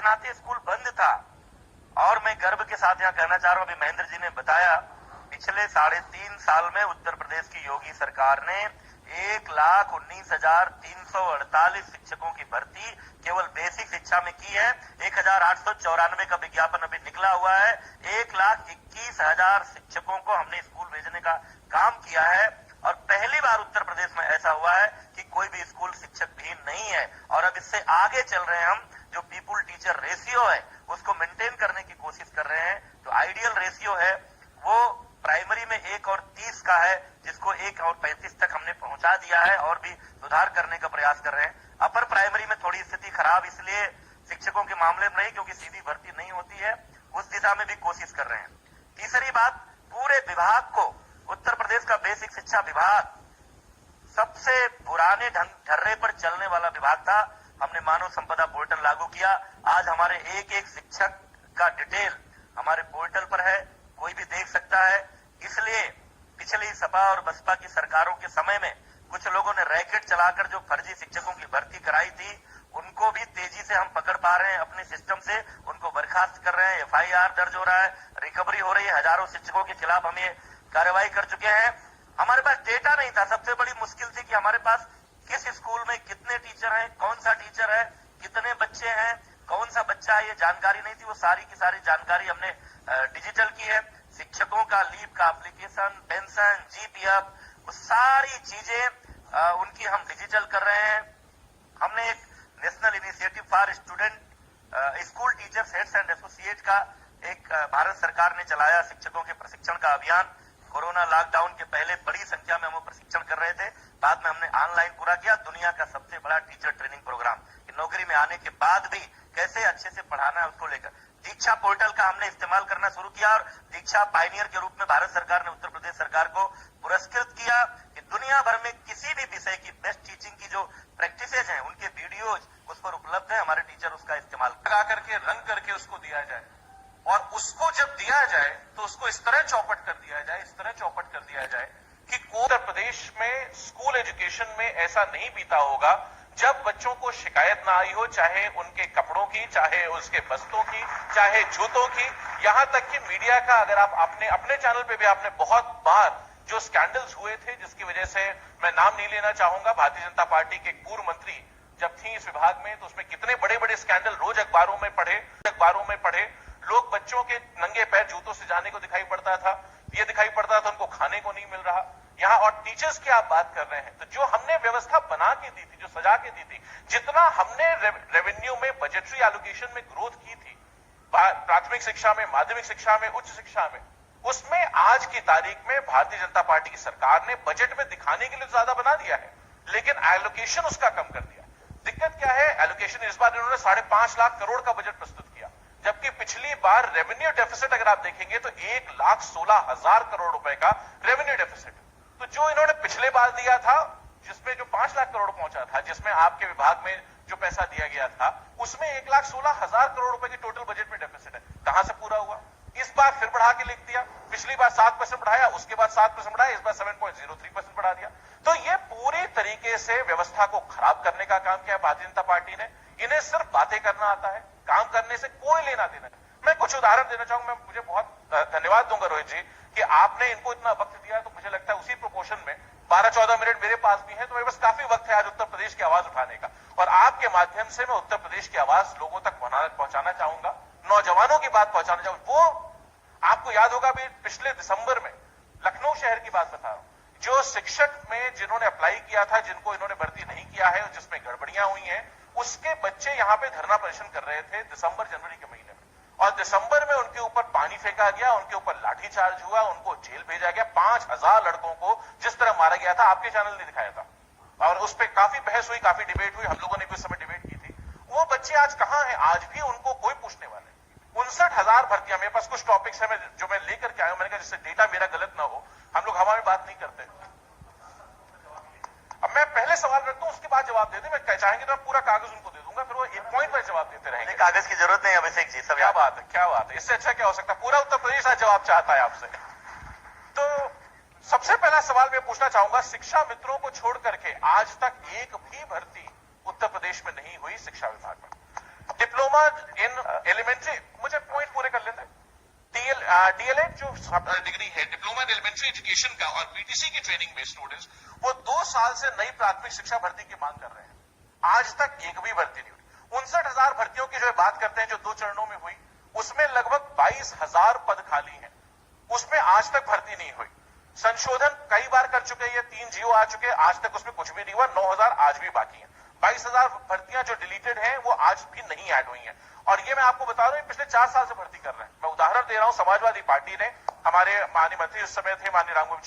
नाते स्कूल बंद था। और मैं गर्व के साथ यहाँ कहना चाह रहा हूँ, अभी महेंद्र जी ने बताया, पिछले 3.5 साल में उत्तर प्रदेश की योगी सरकार ने 1,19,348 शिक्षकों की भर्ती केवल बेसिक शिक्षा में की है। 1,894 का विज्ञापन अभी निकला हुआ है। 1,21,000 शिक्षकों को हमने स्कूल भेजने का काम किया है। और पहली बार उत्तर प्रदेश में ऐसा हुआ है कि कोई भी स्कूल शिक्षक विहीन नहीं है। और अब इससे आगे चल रहे हैं हम, जो पीपुल टीचर रेशियो है उसको मेंटेन करने की कोशिश कर रहे हैं। तो आइडियल रेशियो है वो प्राइमरी में 1:30 का है, जिसको 1:35 तक हमने पहुंचा दिया है और भी सुधार करने का प्रयास कर रहे हैं। अपर प्राइमरी में थोड़ी स्थिति खराब इसलिए शिक्षकों के मामले में नहीं क्योंकि सीधी भर्ती नहीं होती है, उस दिशा में भी कोशिश कर रहे हैं। तीसरी बात, पूरे विभाग को, उत्तर प्रदेश का बेसिक शिक्षा विभाग सबसे पुराने ढर्रे पर चलने वाला विभाग था। हमने मानव संपदा पोर्टल लागू किया। आज हमारे एक एक शिक्षक का डिटेल हमारे पोर्टल पर है, कोई भी देख सकता है। इसलिए पिछली सपा और बसपा की सरकारों के समय में कुछ लोगों ने रैकेट चलाकर जो फर्जी शिक्षकों की भर्ती कराई थी, उनको भी तेजी से हम पकड़ पा रहे हैं अपने सिस्टम से, उनको बर्खास्त कर रहे हैं। FIR दर्ज हो रहा है, रिकवरी हो रही है। हजारों शिक्षकों के खिलाफ हम ये कार्रवाई कर चुके हैं। हमारे पास डेटा नहीं था, सबसे बड़ी मुश्किल थी कि हमारे पास किस स्कूल में कितने टीचर हैं, कौन सा टीचर है, कितने बच्चे हैं, कौन सा बच्चा है, ये जानकारी नहीं थी। वो सारी की सारी जानकारी हमने डिजिटल की है। शिक्षकों का लीव का एप्लीकेशन, पेंशन, GPF, वो सारी चीजें उनकी हम डिजिटल कर रहे हैं। हमने एक national initiative for student school teachers heads and associate का एक भारत सरकार ने चलाया शिक्षकों के प्रशिक्षण का अभियान। कोरोना लॉकडाउन के पहले बड़ी संख्या में हम प्रशिक्षण कर रहे थे, बाद में हमने ऑनलाइन पूरा किया। दुनिया का सबसे बड़ा टीचर ट्रेनिंग प्रोग्राम, नौकरी में आने के बाद भी कैसे अच्छे से पढ़ाना है उसको लेकर। दीक्षा पोर्टल का हमने इस्तेमाल करना शुरू किया और दीक्षा पायनियर के रूप में भारत सरकार ने उत्तर प्रदेश सरकार को पुरस्कृत किया कि दुनिया भर में किसी भी विषय की बेस्ट टीचिंग की जो प्रैक्टिसेज हैं, उनके वीडियोज उस पर उपलब्ध है। हमारे टीचर उसका इस्तेमाल लगा करके रंग करके उसको दिया जाए, और उसको जब दिया जाए तो उसको इस तरह चौपट कर दिया जाए, इस तरह चौपट कर दिया जाए कि उत्तर प्रदेश में स्कूल एजुकेशन में ऐसा नहीं बीता होगा जब बच्चों को शिकायत ना आई हो, चाहे उनके कपड़ों की, चाहे उसके बस्तों की, चाहे जूतों की। यहां तक कि मीडिया का, अगर आप अपने चैनल पे भी आपने बहुत बार जो स्कैंडल्स हुए थे, जिसकी वजह से मैं नाम नहीं लेना चाहूंगा, भारतीय जनता पार्टी के एक पूर्व मंत्री जब थी इस विभाग में, तो उसमें कितने बड़े बड़े स्कैंडल रोज अखबारों में पढ़े। लोग बच्चों के नंगे पैर जूतों से जाने को दिखाई पड़ता था, ये दिखाई पड़ता था उनको खाने को नहीं मिल रहा यहां। और टीचर्स की आप बात कर रहे हैं, तो जो हमने व्यवस्था बना के दी थी, जो सजा के दी थी, जितना हमने रेवेन्यू में, बजटरी एलोकेशन में ग्रोथ की थी, प्राथमिक शिक्षा में, माध्यमिक शिक्षा में, उच्च शिक्षा में, उसमें आज की तारीख में भारतीय जनता पार्टी की सरकार ने बजट में दिखाने के लिए ज्यादा बना दिया है, लेकिन एलोकेशन उसका कम कर दिया। दिक्कत क्या है? एलोकेशन इस बार इन्होंने 5.5 लाख करोड़ का बजट प्रस्तुत किया, जबकि पिछली बार रेवेन्यू डेफिसिट अगर आप देखेंगे तो 1,16,000 करोड़ रुपए का रेवेन्यू डेफिसिट। तो जो इन्होंने पिछले बार दिया था, जिसमें जो 5 लाख करोड़ पहुंचा था, जिसमें आपके विभाग में जो पैसा दिया गया था, उसमें 1,16,000 करोड़ रुपए की टोटल बजट में डेफिसिट है। कहां से पूरा हुआ? इस बार फिर बढ़ा के लिख दिया। पिछली बार 7% बढ़ाया, उसके बाद 7% बढ़ाया, इस बार 7.03% बढ़ा दिया। तो ये पूरी तरीके से व्यवस्था को खराब करने का काम किया भारतीय जनता पार्टी ने। इन्हें सिर्फ बातें करना आता है, काम करने से कोई लेना देना नहीं। मैं कुछ उदाहरण देना चाहूंगा। मैं मुझे बहुत धन्यवाद दूंगा रोहित जी कि आपने इनको इतना वक्त दिया, तो मुझे लगता है उसी प्रोपोर्शन में 12-14 मिनट मेरे पास भी है, तो मेरे पास काफी वक्त है आज उत्तर प्रदेश की आवाज उठाने का। और आपके माध्यम से मैं उत्तर प्रदेश की आवाज लोगों तक पहुंचाना चाहूंगा, नौजवानों की बात पहुंचाना चाहूंगा। वो आपको याद होगा भी पिछले दिसंबर में लखनऊ शहर की बात बता रहा हूं, जो शिक्षक में जिन्होंने अप्लाई किया था, जिनको इन्होंने भर्ती नहीं किया है, जिसमें गड़बड़ियां हुई हैं, उसके बच्चे यहां पे धरना प्रदर्शन कर रहे थे दिसंबर जनवरी के महीने में। और दिसंबर में उनके ऊपर पानी फेंका गया, उनके ऊपर लाठीचार्ज हुआ, उनको जेल भेजा गया। 5,000 लड़कों को जिस तरह मारा गया था, आपके चैनल ने दिखाया था, और उस पर काफी बहस हुई, काफी डिबेट हुई, हम लोगों ने भी उस समय डिबेट की थी। वो बच्चे आज कहां हैं? आज भी उनको कोई पूछने वाला नहीं। 59,000 भर्तियां, मेरे पास कुछ टॉपिक्स है जो मैं लेकर के आया हूं, मैंने कहा जिससे डेटा मेरा गलत ना हो, हम लोग हवा में बात नहीं करते। अब मैं पहले सवाल रखता हूं, उसके बाद जवाब दे दें। मैं चाहेंगे तो मैं पूरा कागज उनको दे दूंगा, फिर वो एक पॉइंट पर जवाब देते रहेंगे। कागज की जरूरत नहीं अभिषेक जी, सब क्या बात है, क्या बात है। इससे अच्छा क्या हो सकता है? पूरा उत्तर प्रदेश आज जवाब चाहता है आपसे। तो सबसे पहला सवाल मैं पूछना चाहूंगा, शिक्षा मित्रों को छोड़ करके आज तक एक भी भर्ती उत्तर प्रदेश में नहीं हुई शिक्षा विभाग में। डिप्लोमा डिप्लोमा इन एलिमेंट्री, मुझे पॉइंट पूरे कर लेते हैं। डीएलएड जो डिग्री है डिप्लोमा इन एलिमेंट्री एजुकेशन का और पीटीसी की ट्रेनिंग में स्टूडेंट्स वो 2 साल से नई प्राथमिक शिक्षा भर्ती की मांग कर रहे हैं। आज तक एक भी भर्ती नहीं हुई। 59,000 भर्तियों की जो बात करते हैं जो 2 चरणों में हुई, उसमें लगभग 22,000 पद खाली हैं, उसमें आज तक भर्ती नहीं हुई। संशोधन कई बार कर चुके हैं, ये 3 जीओ आ चुके हैं, आज तक उसमें कुछ भी नहीं हुआ। 9,000 आज भी बाकी हैं। 22,000 भर्तियां जो डिलीटेड हैं वो आज भी नहीं ऐड हुई हैं। और ये मैं आपको बता रहा हूं पिछले 4 साल से भर्ती कर रहे हैं। मैं उदाहरण दे रहा हूं, समाजवादी पार्टी ने, हमारे माननीय मंत्री उस समय थे माननीय राम